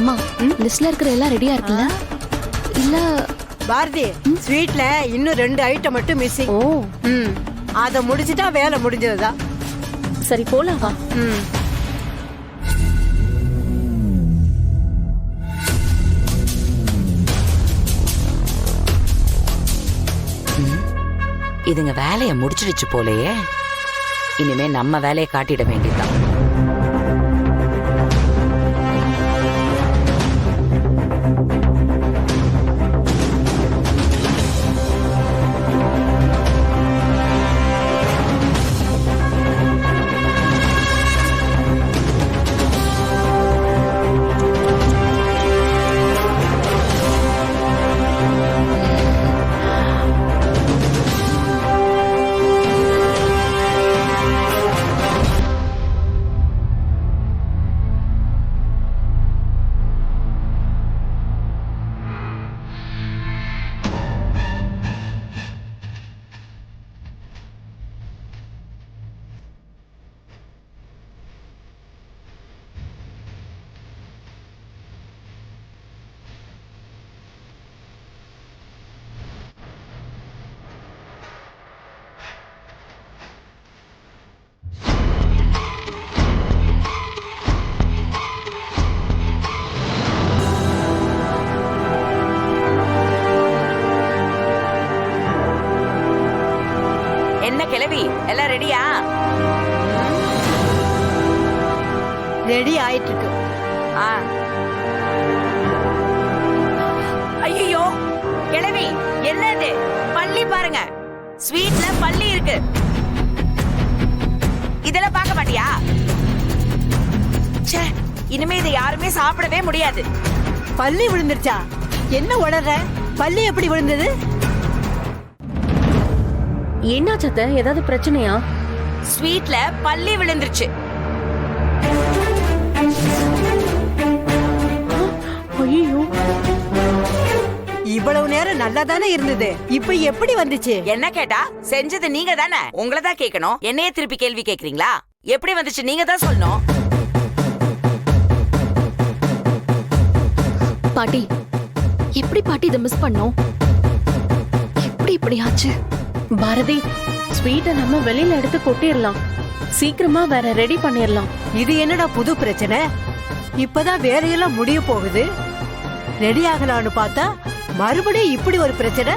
அம்மா லிஸ்ட்ல இருக்கிற எல்லாம் ரெடியா இருக்குல்ல? இல்ல பாரதி, ஸ்வீட்ல இன்னும் 2 ஐட்டம் மட்டும் மிஸ்ஸிங். ஓ அத முடிச்சிட்டா வேலை முடிஞ்சதுதான். சரி போலாம் வா. இதுங்க வேலைய முடிச்சிடுச்சு போலயே. இனிமே நம்ம வேலையை காட்டிட வேண்டியதுதான். என்ன கிளவி, எல்லாம் ரெடியா? ரெடி ஆயிட்டு இருக்கு. ஐயோ கிளவி, என்னது? பள்ளி பாருங்க, ஸ்வீட்ல பள்ளி இருக்கு. இதெல்லாம் பார்க்க மாட்டியா? ச்சே, இனிமே இதை யாருமே சாப்பிடவே முடியாது. பல்லி விழுந்துருச்சா? என்ன உளற? பல்லி எப்படி விழுந்தது? என்ன சத்த, ஏதாவது பிரச்சனையா? ஸ்வீட்ல பள்ளி விழுந்துருச்சு. ஐயோ, இவ்வளவு நேரம் நல்லா தானே இருந்தது, இப்ப எப்படி வந்துச்சு? என்ன கேட்டா செஞ்சது நீங்க தானே, உங்களை தான் கேட்கணும். என்னையே திருப்பி கேள்வி கேக்குறீங்களா? எப்படி வந்துச்சு நீங்க தான் சொல்லணும். பாட்டி, எப்படி பாட்டி இதை மிஸ் பண்ணோம்? எப்படி இப்படி ஆச்சு? பாரதி, ஸ்வீட்டை நம்ம வெளியில எடுத்து கொட்டிடலாம். சீக்கிரமா வேற ரெடி பண்ணிடலாம். இது என்னடா புது பிரச்சனை? இப்பதான் வேலையெல்லாம் முடிய போகுது. ரெடி ஆகலான்னு பார்த்தா மறுபடியும் இப்படி ஒரு பிரச்சனை.